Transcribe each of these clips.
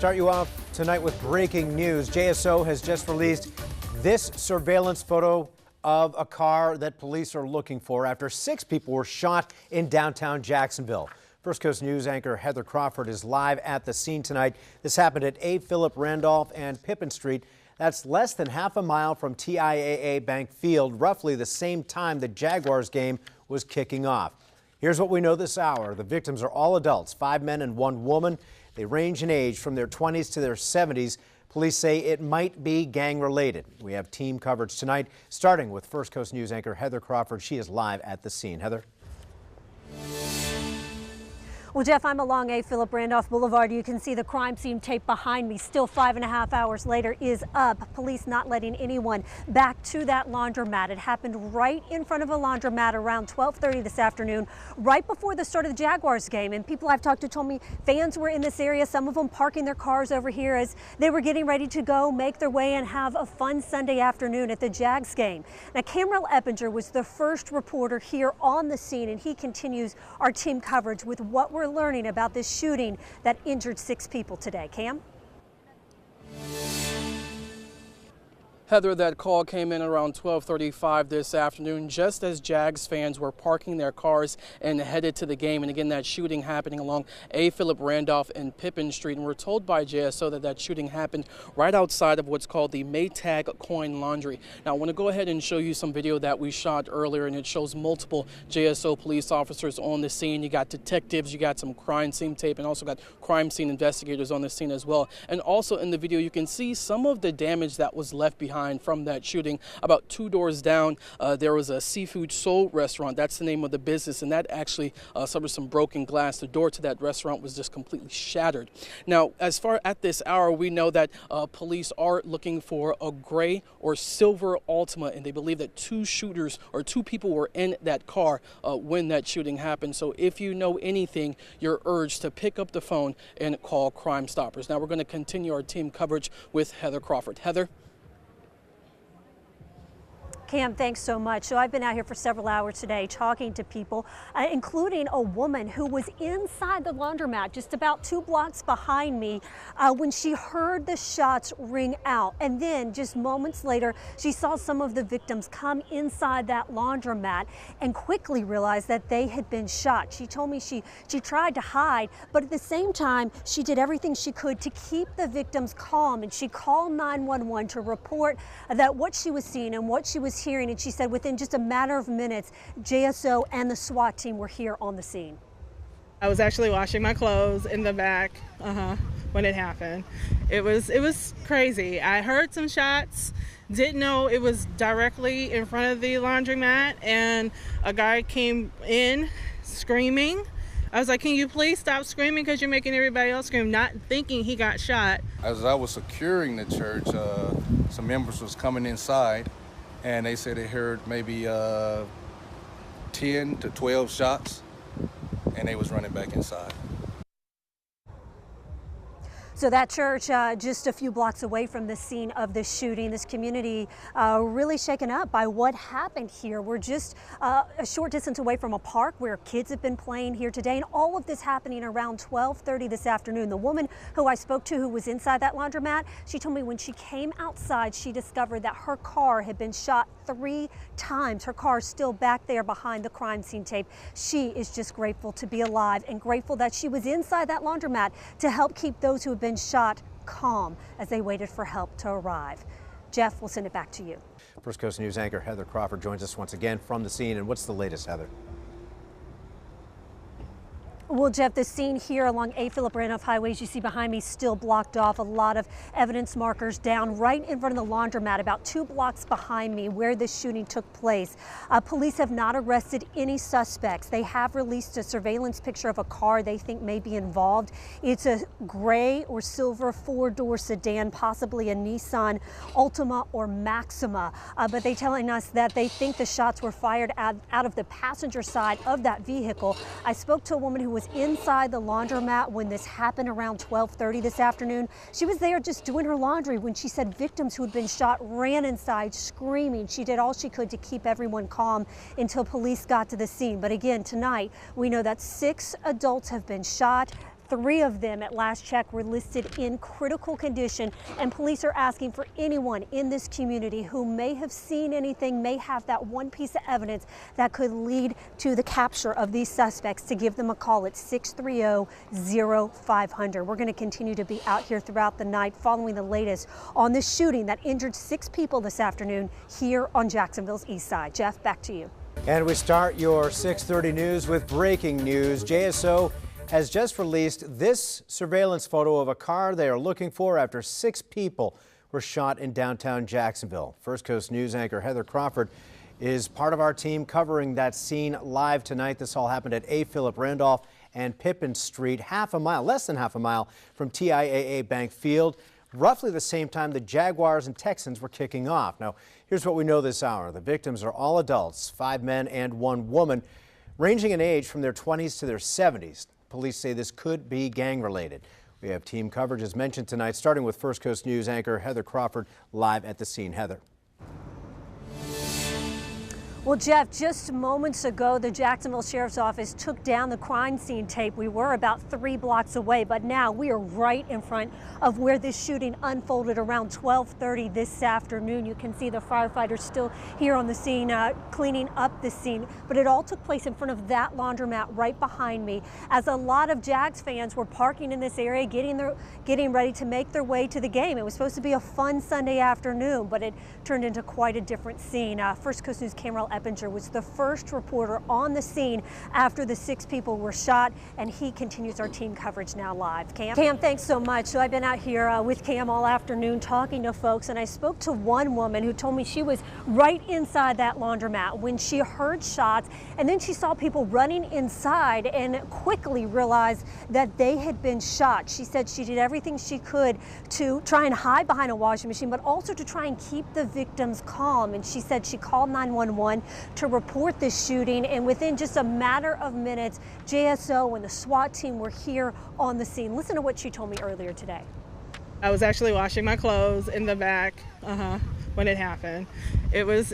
Start you off tonight with breaking news. JSO has just released this surveillance photo of a car that police are looking for after 6 people were shot in downtown Jacksonville. First Coast News anchor Heather Crawford is live at the scene tonight. This happened at A. Philip Randolph and Pippin Street. That's less than half a mile from TIAA Bank Field, roughly the same time the Jaguars game was kicking off. Here's what we know this hour. The victims are all adults, 5 men and 1 woman. They range in age from their 20s to their 70s. Police say it might be gang-related. We have team coverage tonight, starting with First Coast News anchor Heather Crawford. She is live at the scene. Heather. Well, Jeff, I'm along A. Philip Randolph Boulevard. You can see the crime scene tape behind me. Still 5.5 hours later is up. Police not letting anyone back to that laundromat. It happened right in front of a laundromat around 12:30 this afternoon, right before the start of the Jaguars game. And people I've talked to told me fans were in this area, some of them parking their cars over here as they were getting ready to go make their way and have a fun Sunday afternoon at the Jags game. Now, Cameron Eppinger was the first reporter here on the scene, and he continues our team coverage with what we're learning about this shooting that injured 6 people today. Cam? Heather, that call came in around 12:35 this afternoon, just as Jags fans were parking their cars and headed to the game. And again, that shooting happening along A. Philip Randolph and Pippin Street. And we're told by JSO that shooting happened right outside of what's called the Maytag Coin Laundry. Now, I want to go ahead and show you some video that we shot earlier, and it shows multiple JSO police officers on the scene. You got detectives, you got some crime scene tape, and also got crime scene investigators on the scene as well. And also in the video, you can see some of the damage that was left behind from that shooting. About 2 doors down, there was a seafood soul restaurant. That's the name of the business, and that actually suffered some broken glass. The door to that restaurant was just completely shattered. Now, as far at this hour, we know that police are looking for a gray or silver Altima, and they believe that 2 shooters or 2 people were in that car when that shooting happened. So if you know anything, you're urged to pick up the phone and call Crime Stoppers. Now, we're going to continue our team coverage with Heather Crawford. Heather? Cam, thanks so much. So I've been out here for several hours today talking to people, including a woman who was inside the laundromat just about 2 blocks behind me when she heard the shots ring out. And then just moments later, she saw some of the victims come inside that laundromat and quickly realized that they had been shot. She told me she tried to hide, but at the same time, she did everything she could to keep the victims calm. And she called 911 to report that what she was seeing and what she was hearing, and she said within just a matter of minutes, JSO and the SWAT team were here on the scene. I was actually washing my clothes in the back when it happened. It was crazy. I heard some shots, didn't know it was directly in front of the laundromat, and a guy came in screaming. I was like, can you please stop screaming because you're making everybody else scream, not thinking he got shot. As I was securing the church, some members was coming inside, and they said they heard maybe 10 to 12 shots, and they was running back inside. So that church just a few blocks away from the scene of the shooting. This community really shaken up by what happened here. We're just a short distance away from a park where kids have been playing here today, and all of this happening around 12:30 this afternoon. The woman who I spoke to who was inside that laundromat, she told me when she came outside, she discovered that her car had been shot 3 times. Her car is still back there behind the crime scene tape. She is just grateful to be alive and grateful that she was inside that laundromat to help keep those who have been shot calm as they waited for help to arrive. Jeff, we'll send it back to you. First Coast News anchor Heather Crawford joins us once again from the scene. And what's the latest, Heather? Well, Jeff, the scene here along A. Philip Randolph highways you see behind me still blocked off. A lot of evidence markers down right in front of the laundromat about 2 blocks behind me where this shooting took place. Police have not arrested any suspects. They have released a surveillance picture of a car they think may be involved. It's a gray or silver 4-door sedan, possibly a Nissan Altima or Maxima. But they're telling us that they think the shots were fired out of the passenger side of that vehicle. I spoke to a woman who was inside the laundromat when this happened around 12:30 this afternoon. She was there just doing her laundry when she said victims who had been shot ran inside screaming. She did all she could to keep everyone calm until police got to the scene. But again, tonight, we know that 6 adults have been shot. 3 of them at last check were listed in critical condition, and police are asking for anyone in this community who may have seen anything, may have that one piece of evidence that could lead to the capture of these suspects, to give them a call at 630-0500. We're going to continue to be out here throughout the night following the latest on this shooting that injured 6 people this afternoon here on Jacksonville's east side. Jeff, back to you. And we start your 6:30 news with breaking news. JSO has just released this surveillance photo of a car they are looking for after 6 people were shot in downtown Jacksonville. First Coast News anchor Heather Crawford is part of our team covering that scene live tonight. This all happened at A. Philip Randolph and Pippin Street, less than half a mile from TIAA Bank Field. Roughly the same time the Jaguars and Texans were kicking off. Now, here's what we know this hour. The victims are all adults, 5 men and 1 woman, ranging in age from their 20s to their 70s. Police say this could be gang-related. We have team coverage as mentioned tonight, starting with First Coast News anchor Heather Crawford live at the scene. Heather. Well, Jeff, just moments ago, the Jacksonville Sheriff's Office took down the crime scene tape. We were about 3 blocks away, but now we are right in front of where this shooting unfolded around 12:30 this afternoon. You can see the firefighters still here on the scene, cleaning up the scene, but it all took place in front of that laundromat right behind me, as a lot of Jags fans were parking in this area, getting ready to make their way to the game. It was supposed to be a fun Sunday afternoon, but it turned into quite a different scene. First Coast News camera Eppinger was the first reporter on the scene after the 6 people were shot, and he continues our team coverage now live. Cam, thanks so much. So I've been out here with Cam all afternoon talking to folks, and I spoke to one woman who told me she was right inside that laundromat when she heard shots, and then she saw people running inside and quickly realized that they had been shot. She said she did everything she could to try and hide behind a washing machine, but also to try and keep the victims calm. And she said she called 911 to report this shooting, and within just a matter of minutes, JSO and the SWAT team were here on the scene. Listen to what she told me earlier today. I was actually washing my clothes in the back when it happened. It was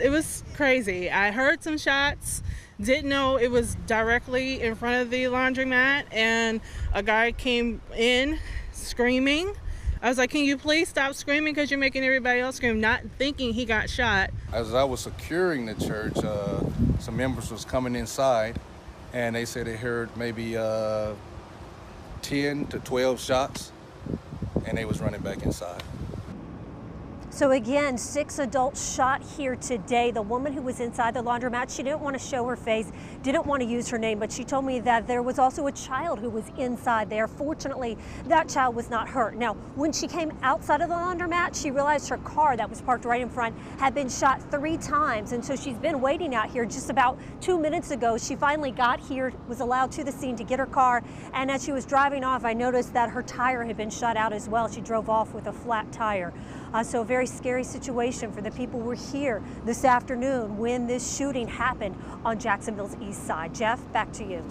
crazy. I heard some shots, didn't know it was directly in front of the laundromat, and a guy came in screaming. I was like, can you please stop screaming because you're making everybody else scream, not thinking he got shot. As I was securing the church, some members was coming inside, and they said they heard maybe 10 to 12 shots, and they was running back inside. So again, 6 adults shot here today. The woman who was inside the laundromat, she didn't want to show her face, didn't want to use her name, but she told me that there was also a child who was inside there. Fortunately, that child was not hurt. Now, when she came outside of the laundromat, she realized her car that was parked right in front had been shot 3 times. And so she's been waiting out here. Just about 2 minutes ago, she finally got here, was allowed to the scene to get her car. And as she was driving off, I noticed that her tire had been shot out as well. She drove off with a flat tire. So a very scary situation for the people who were here this afternoon when this shooting happened on Jacksonville's east side. Jeff, back to you.